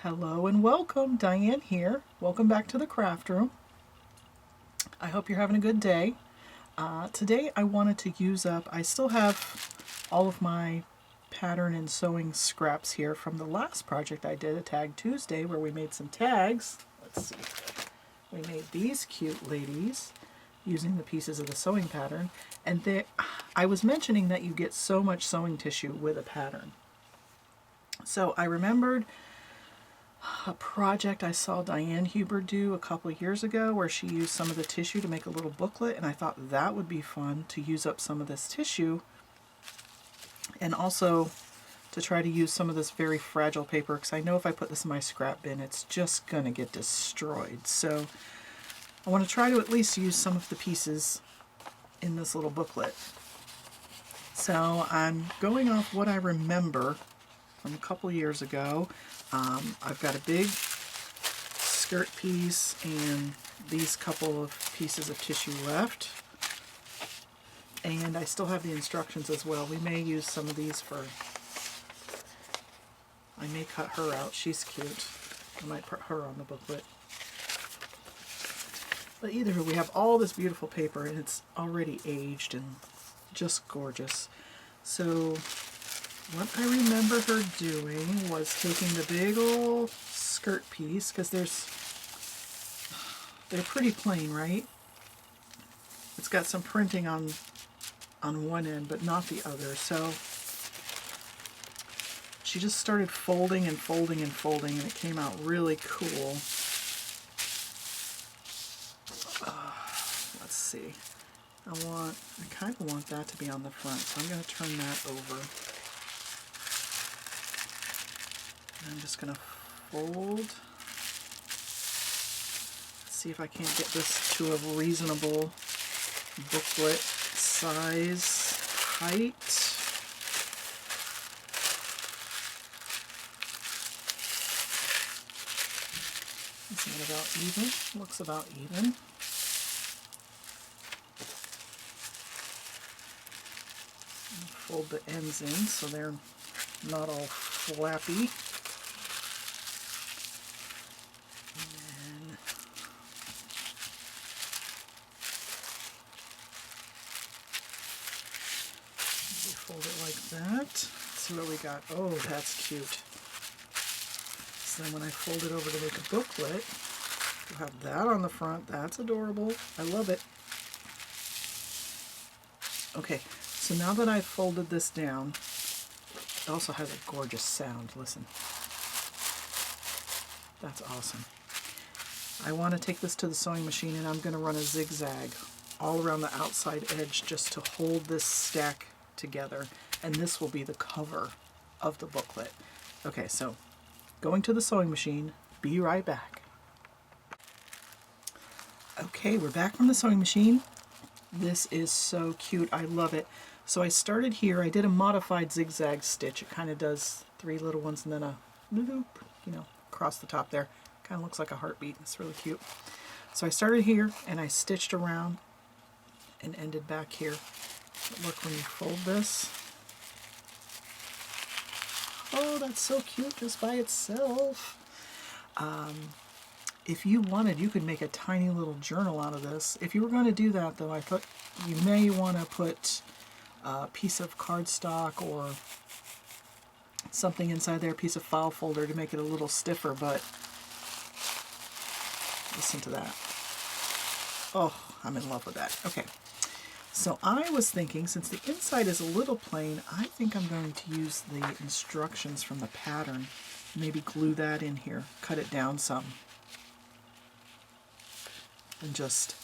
Hello and welcome, Diane here. Welcome back to the craft room. I hope you're having a good day. Today I wanted to use up, I still have all of my pattern and sewing scraps here from the last project I did, a Tag Tuesday, where we made some tags. Let's see. We made these cute ladies using the pieces of the sewing pattern. And I was mentioning that you get so much sewing tissue with a pattern. So I remembered a project I saw Dianne Huber do a couple of years ago where she used some of the tissue to make a little booklet, and I thought that would be fun to use up some of this tissue and also to try to use some of this very fragile paper, because I know if I put this in my scrap bin it's just gonna get destroyed. So I want to try to at least use some of the pieces in this little booklet. So I'm going off what I remember from a couple years ago. I've got a big skirt piece and these couple of pieces of tissue left. And I still have the instructions as well. We may use some of these for... I may cut her out. She's cute. I might put her on the booklet. But either way, we have all this beautiful paper and it's already aged and just gorgeous. So what I remember her doing was taking the big old skirt piece, because they're pretty plain, right? It's got some printing on one end, but not the other. So she just started folding and folding and folding, and it came out really cool. Let's see. I kind of want that to be on the front, so I'm going to turn that over. I'm just going to fold. Let's see if I can't get this to a reasonable booklet size height. Is that about even? Looks about even. Fold the ends in so they're not all flappy. Fold it like that. Let's see what we got. Oh, that's cute. So then when I fold it over to make a booklet, we'll have that on the front. That's adorable. I love it. Okay, so now that I've folded this down, it also has a gorgeous sound. Listen. That's awesome. I want to take this to the sewing machine and I'm going to run a zigzag all around the outside edge just to hold this stack together, and this will be the cover of the booklet. Okay, so going to the sewing machine. Be right back. Okay, we're back from the sewing machine. This is so cute. I love it. So I started here. I did a modified zigzag stitch. It kind of does 3 little ones and then a loop, across the top there. Kind of looks like a heartbeat. It's really cute. So I started here and I stitched around and ended back here. But look, when you fold this, oh, that's so cute just by itself. If you wanted, you could make a tiny little journal out of this. If you were going to do that, though, I thought you may want to put a piece of cardstock or something inside there, a piece of file folder to make it a little stiffer, but listen to that. Oh, I'm in love with that. Okay. So I was thinking, since the inside is a little plain, I think I'm going to use the instructions from the pattern. Maybe glue that in here, cut it down some. And just,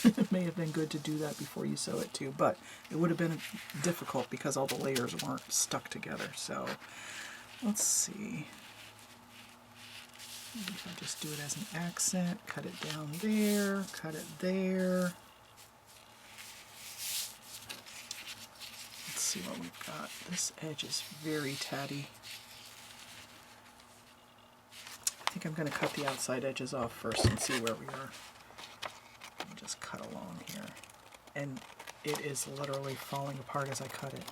it may have been good to do that before you sew it too, but it would have been difficult because all the layers weren't stuck together. So let's see. Maybe if I just do it as an accent, cut it down there, cut it there. Let's see what we've got. This edge is very tatty. I think I'm going to cut the outside edges off first and see where we are. Let me just cut along here. And it is literally falling apart as I cut it.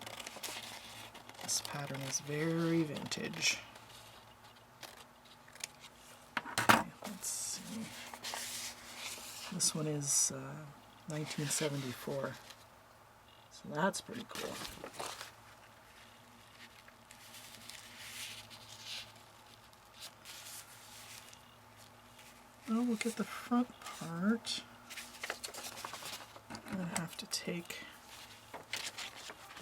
This pattern is very vintage. Okay, let's see. This one is 1974. So that's pretty cool. Oh, look at the front part. I'm going to have to take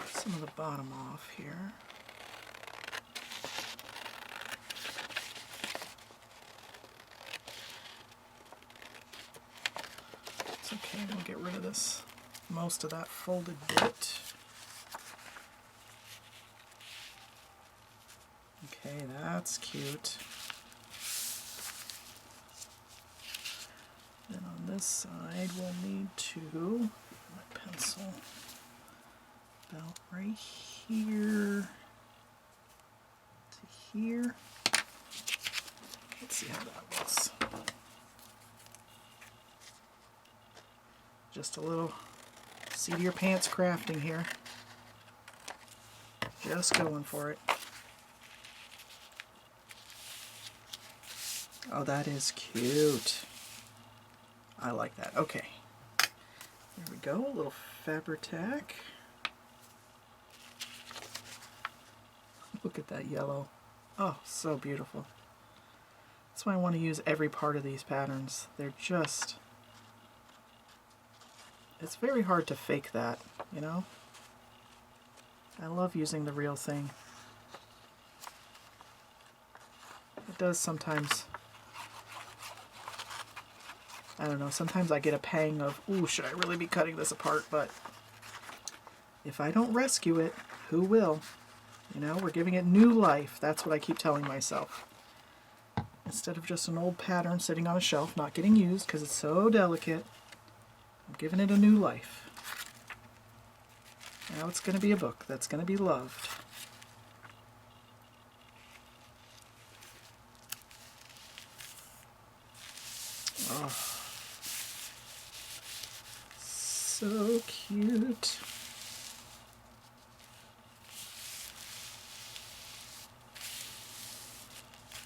some of the bottom off here. It's okay, we'll get rid of this, most of that folded bit. Okay, that's cute. Then on this side, we'll need to, my pencil, about right here to here. Let's see how that looks. Just a little seat of your pants crafting here. Just going for it. Oh, that is cute. I like that. Okay. There we go. A little Fabri-Tac. Look at that yellow. Oh, so beautiful. That's why I want to use every part of these patterns. They're just... It's very hard to fake that, you know? I love using the real thing. It does sometimes... I don't know, sometimes I get a pang of, ooh, should I really be cutting this apart? But if I don't rescue it, who will? You know, we're giving it new life. That's what I keep telling myself. Instead of just an old pattern sitting on a shelf, not getting used because it's so delicate, I'm giving it a new life. Now it's going to be a book that's going to be loved. Oh. So cute.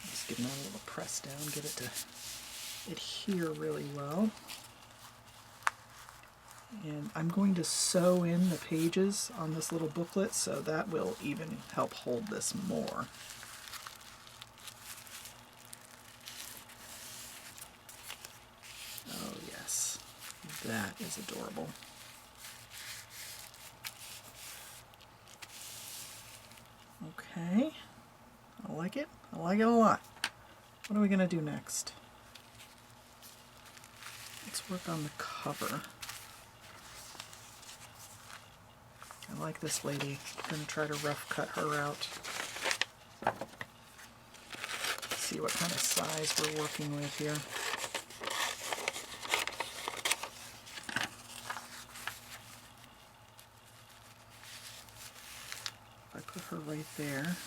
Just give that a little press down, get it to adhere really well. And I'm going to sew in the pages on this little booklet, so that will even help hold this more. Oh yes, that is adorable. Okay, I like it. I like it a lot. What are we going to do next? Let's work on the cover. I like this lady. I'm going to try to rough cut her out. See what kind of size we're working with here. If I put her right there,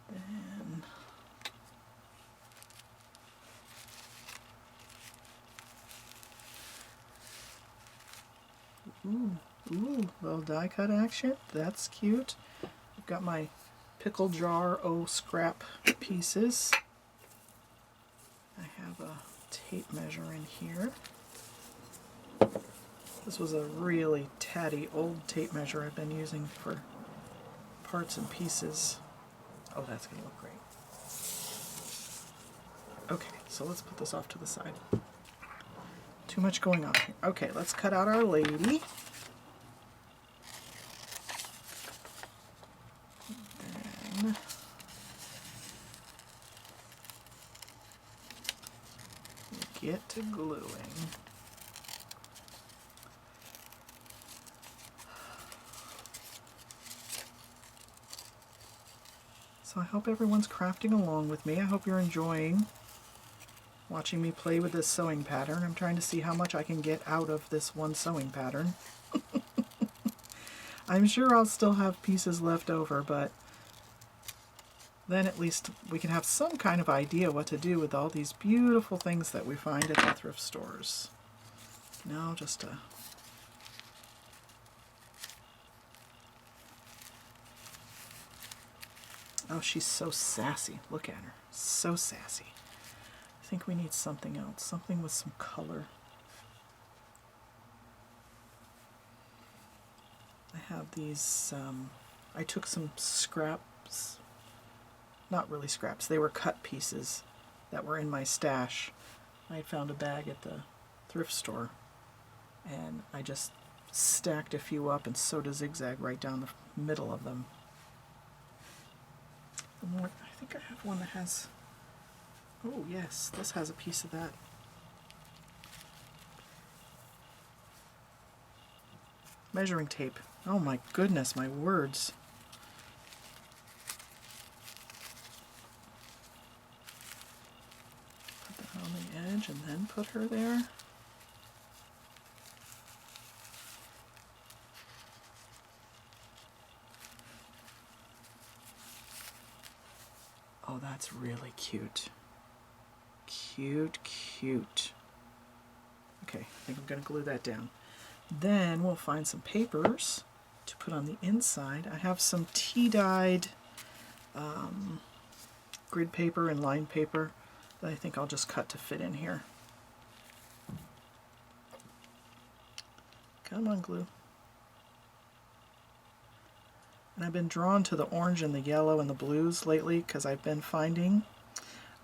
then ooh, little die cut action. That's cute. I've got my pickle jar scrap pieces. I have a tape measure in here. This was a really tatty old tape measure I've been using for parts and pieces. Oh, that's going to look great. Okay, so let's put this off to the side. Too much going on here. Okay, let's cut out our lady. Then we get to gluing. So I hope everyone's crafting along with me. I hope you're enjoying watching me play with this sewing pattern. I'm trying to see how much I can get out of this one sewing pattern. I'm sure I'll still have pieces left over, but then at least we can have some kind of idea what to do with all these beautiful things that we find at the thrift stores. Now just a Oh, she's so sassy. Look at her. So sassy. I think we need something else. Something with some color. I have these, I took some scraps, not really scraps, they were cut pieces that were in my stash. I had found a bag at the thrift store, and I just stacked a few up and sewed a zigzag right down the middle of them. I think I have one that has, oh yes, this has a piece of that. Measuring tape. Oh my goodness, my words. Put that on the edge and then put her there. Oh, that's really cute. Cute, cute. Okay, I think I'm going to glue that down. Then we'll find some papers to put on the inside. I have some tea-dyed grid paper and line paper that I think I'll just cut to fit in here. Come on, glue. And I've been drawn to the orange and the yellow and the blues lately because I've been finding,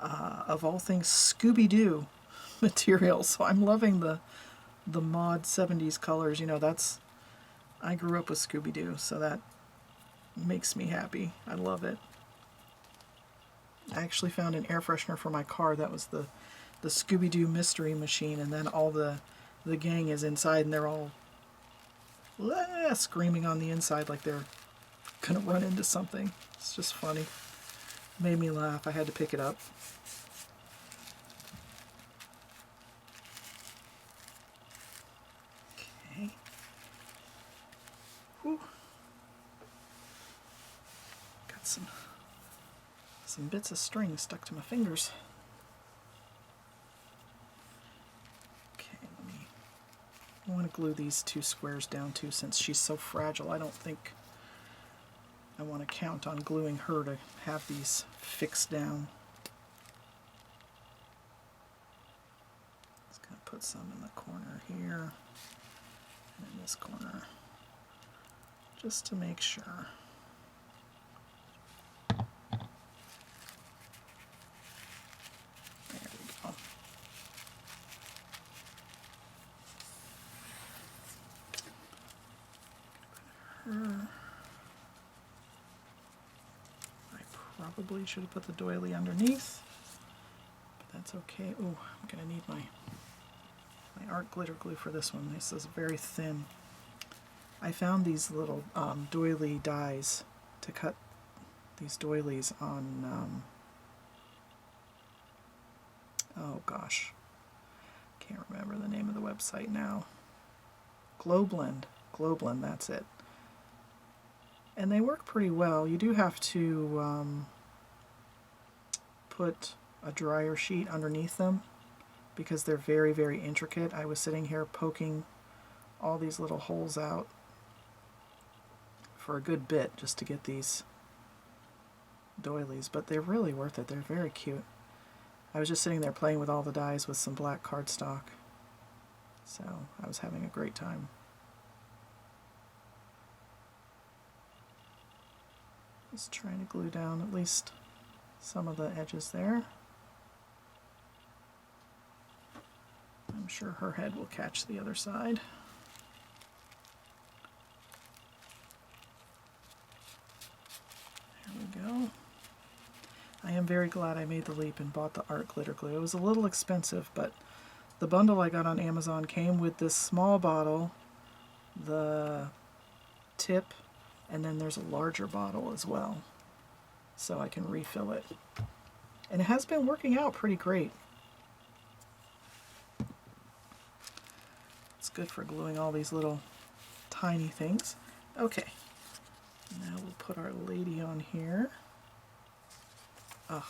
of all things, Scooby-Doo material. So I'm loving the mod 70s colors. You know, I grew up with Scooby-Doo, so that makes me happy. I love it. I actually found an air freshener for my car that was the Scooby-Doo mystery machine, and then all the gang is inside and they're all screaming on the inside like they're gonna run into something. It's just funny. Made me laugh. I had to pick it up. Okay. Whew. Got some bits of string stuck to my fingers. Okay, I want to glue these two squares down too, since she's so fragile. I don't think I want to count on gluing her to have these fixed down. Just going to put some in the corner here and in this corner, just to make sure. There we go. Her. Probably should have put the doily underneath, but that's okay. Oh, I'm gonna need my art glitter glue for this one. This is very thin. I found these little doily dies to cut these doilies on, oh gosh, can't remember the name of the website now. Glowblend, that's it. And they work pretty well. You do have to put a dryer sheet underneath them because they're very, very intricate. I was sitting here poking all these little holes out for a good bit just to get these doilies, but they're really worth it. They're very cute. I was just sitting there playing with all the dies with some black cardstock, so I was having a great time. Just trying to glue down at least some of the edges there. I'm sure her head will catch the other side. There we go. I am very glad I made the leap and bought the art glitter glue. It was a little expensive, but the bundle I got on Amazon came with this small bottle, the tip, and then there's a larger bottle as well, so I can refill it. And it has been working out pretty great. It's good for gluing all these little tiny things. Okay, now we'll put our lady on here. Ugh.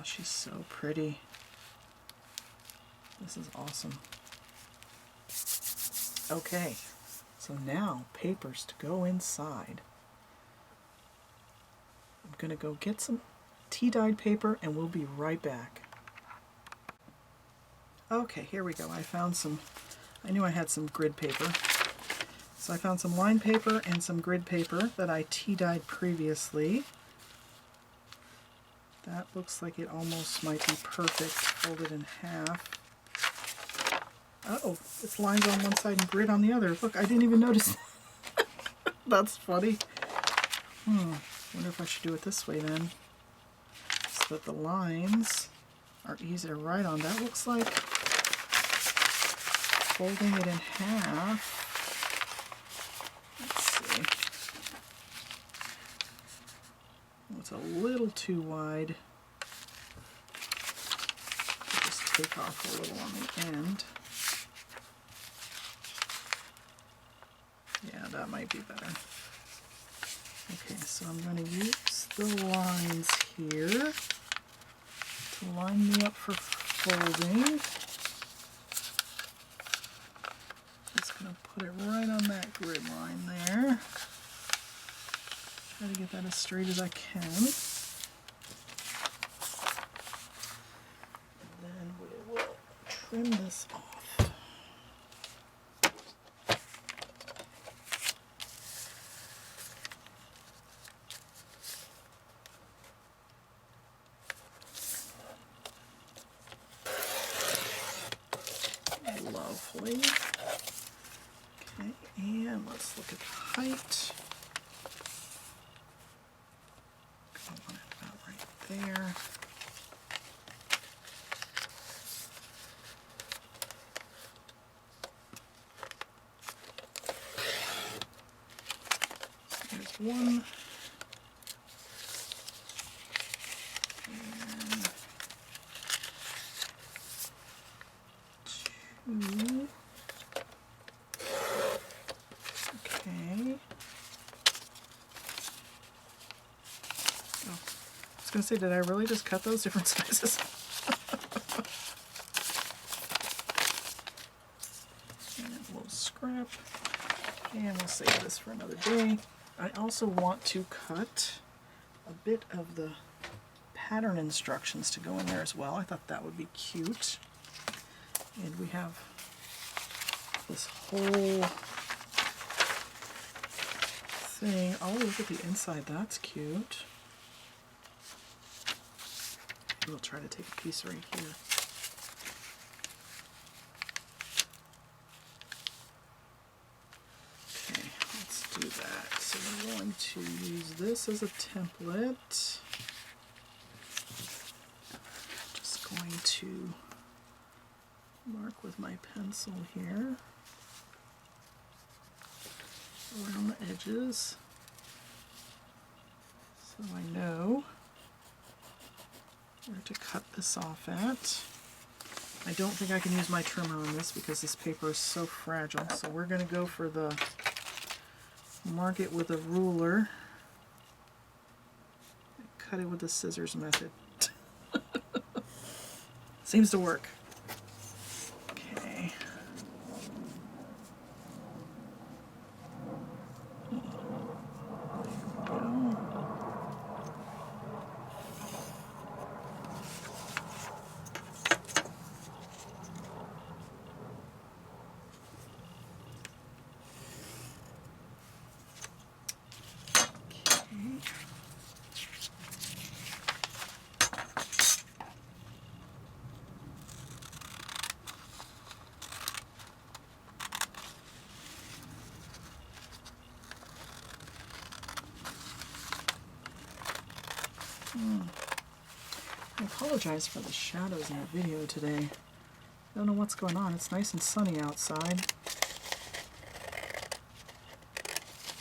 Oh, she's so pretty. This is awesome. Okay, so now papers to go inside. I'm gonna go get some tea-dyed paper and we'll be right back. Okay, here we go. I knew I had some grid paper. So I found some lined paper and some grid paper that I tea-dyed previously. That looks like it almost might be perfect. Fold it in half. Uh-oh, it's lines on one side and grid on the other. Look, I didn't even notice. That's funny. Wonder if I should do it this way then, so that the lines are easy to write on. That looks like folding it in half. Let's see. It's a little too wide. Just take off a little on the end. Yeah, that might be better. Okay, so I'm going to use the lines here to line me up for folding. Just going to put it right on that grid line there. Try to get that as straight as I can. And then we will trim this off. Lovely. Okay, and let's look at the height. I want it about right there. So there's one. And two. Okay. Oh, I was going to say, did I really just cut those different sizes? And a little scrap. And we'll save this for another day. I also want to cut a bit of the pattern instructions to go in there as well. I thought that would be cute. And we have this whole thing. Oh, look at the inside. That's cute. We'll try to take a piece right here. Okay, let's do that. So we're going to use this as a template. Just going to mark with my pencil here around the edges so I know where to cut this off at. I don't think I can use my trimmer on this because this paper is so fragile, so we're going to go for the mark it with a ruler, cut it with the scissors method. Seems to work. Okay. I apologize for the shadows in the video today. I don't know what's going on. It's nice and sunny outside.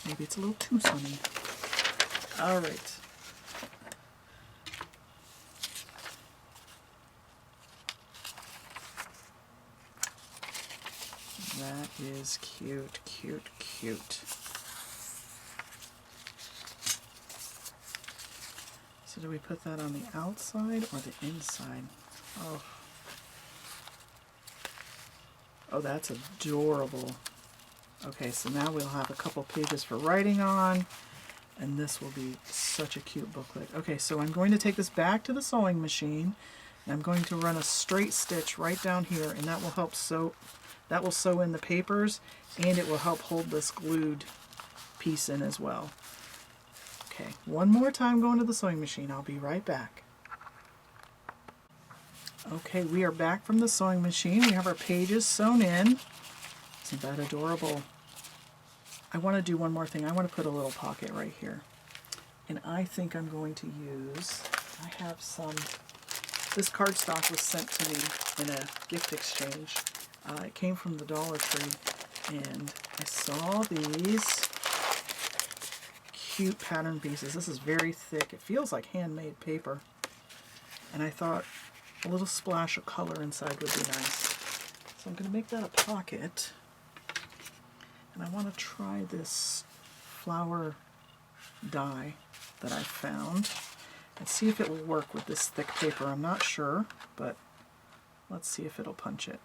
Maybe it's a little too sunny. All right. That is cute, cute, cute. So So do we put that on the outside or the inside? Oh, oh, that's adorable. Okay, so now we'll have a couple pages for writing on, and this will be such a cute booklet. Okay, so I'm going to take this back to the sewing machine, and I'm going to run a straight stitch right down here, and that will help sew, that will sew in the papers, and it will help hold this glued piece in as well. Okay, one more time going to the sewing machine. I'll be right back. Okay, we are back from the sewing machine. We have our pages sewn in. Isn't that adorable? I want to do one more thing. I want to put a little pocket right here. And I think I'm going to use, I have some, this cardstock was sent to me in a gift exchange. It came from the Dollar Tree, and I saw these cute pattern pieces. This is very thick. It feels like handmade paper. And I thought a little splash of color inside would be nice. So I'm going to make that a pocket. And I want to try this flower die that I found and see if it will work with this thick paper. I'm not sure, but let's see if it'll punch it.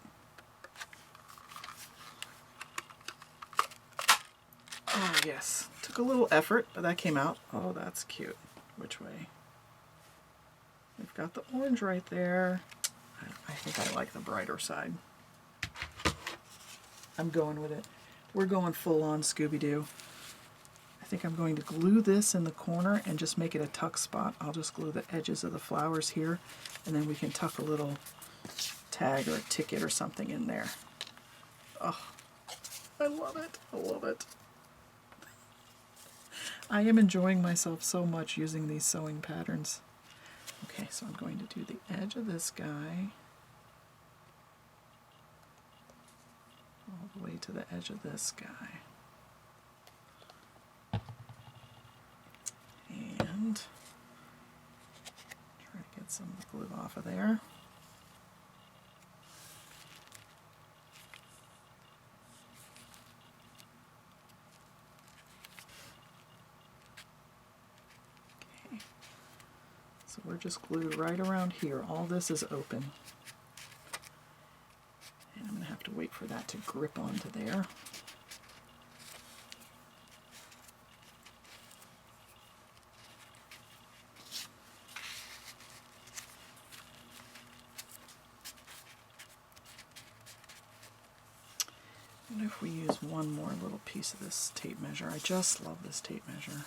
Oh yes, took a little effort, but that came out. Oh, that's cute. Which way? We've got the orange right there. I think I like the brighter side. I'm going with it. We're going full on Scooby-Doo. I think I'm going to glue this in the corner and just make it a tuck spot. I'll just glue the edges of the flowers here, and then we can tuck a little tag or a ticket or something in there. Oh, I love it. I love it. I am enjoying myself so much using these sewing patterns. Okay, so I'm going to do the edge of this guy all the way to the edge of this guy. And try to get some glue off of there. Okay, so we're just glued right around here. All this is open. And I'm going to have to wait for that to grip onto there. And if we use one more little piece of this tape measure, I just love this tape measure.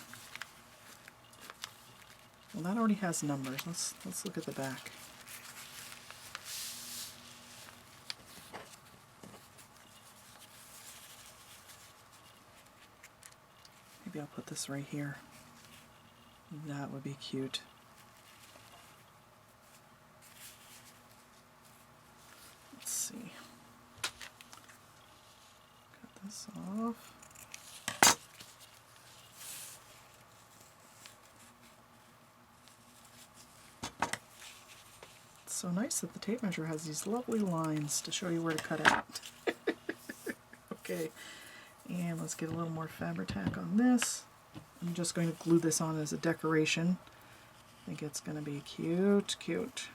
Well, that already has numbers. Let's look at the back. Maybe I'll put this right here. That would be cute. Let's see. Cut this off. It's so nice that the tape measure has these lovely lines to show you where to cut out. Okay. And let's get a little more Fabri-Tac on this. I'm just going to glue this on as a decoration. I think it's going to be cute, cute.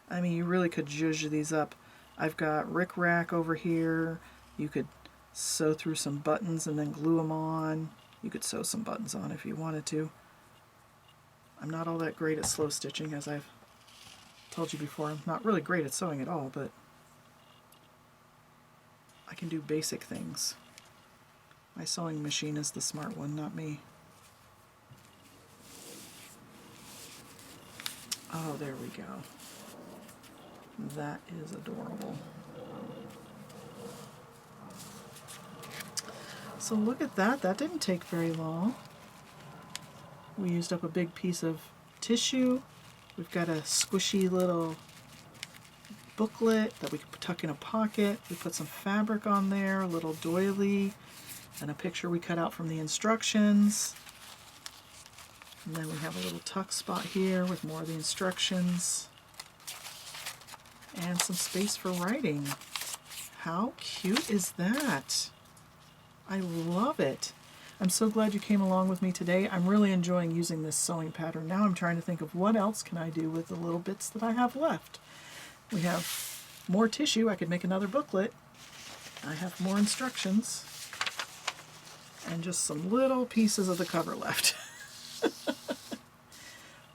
I mean, you really could zhuzh these up. I've got rickrack over here. You could sew through some buttons and then glue them on. You could sew some buttons on if you wanted to. I'm not all that great at slow stitching, as I've told you before. I'm not really great at sewing at all, but I can do basic things. My sewing machine is the smart one, not me. Oh, there we go. That is adorable. So look at that. That didn't take very long. We used up a big piece of tissue. We've got a squishy little booklet that we could tuck in a pocket. We put some fabric on there, a little doily, and a picture we cut out from the instructions. And then we have a little tuck spot here with more of the instructions. And some space for writing. How cute is that? I love it. I'm so glad you came along with me today. I'm really enjoying using this sewing pattern. Now I'm trying to think of what else can I do with the little bits that I have left. We have more tissue. I could make another booklet. I have more instructions and just some little pieces of the cover left.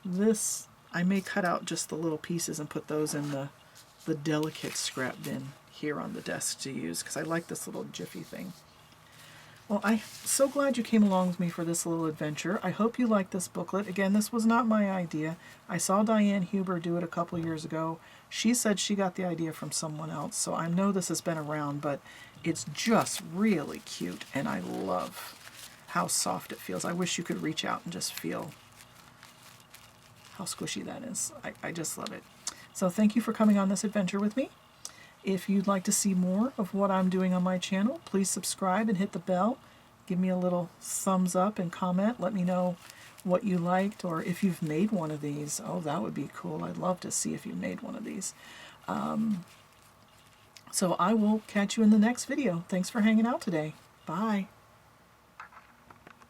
This, I may cut out just the little pieces and put those in the delicate scrap bin here on the desk to use, because I like this little jiffy thing. Well, I'm so glad you came along with me for this little adventure. I hope you like this booklet. Again, this was not my idea. I saw Dianne Huber do it a couple years ago. She said she got the idea from someone else, so I know this has been around, but it's just really cute, and I love how soft it feels. I wish you could reach out and just feel how squishy that is. I just love it. So thank you for coming on this adventure with me. If you'd like to see more of what I'm doing on my channel, please subscribe and hit the bell. Give me a little thumbs up and comment. Let me know what you liked, or if you've made one of these. Oh, that would be cool. I'd love to see if you made one of these. So I will catch you in the next video. Thanks for hanging out today. Bye.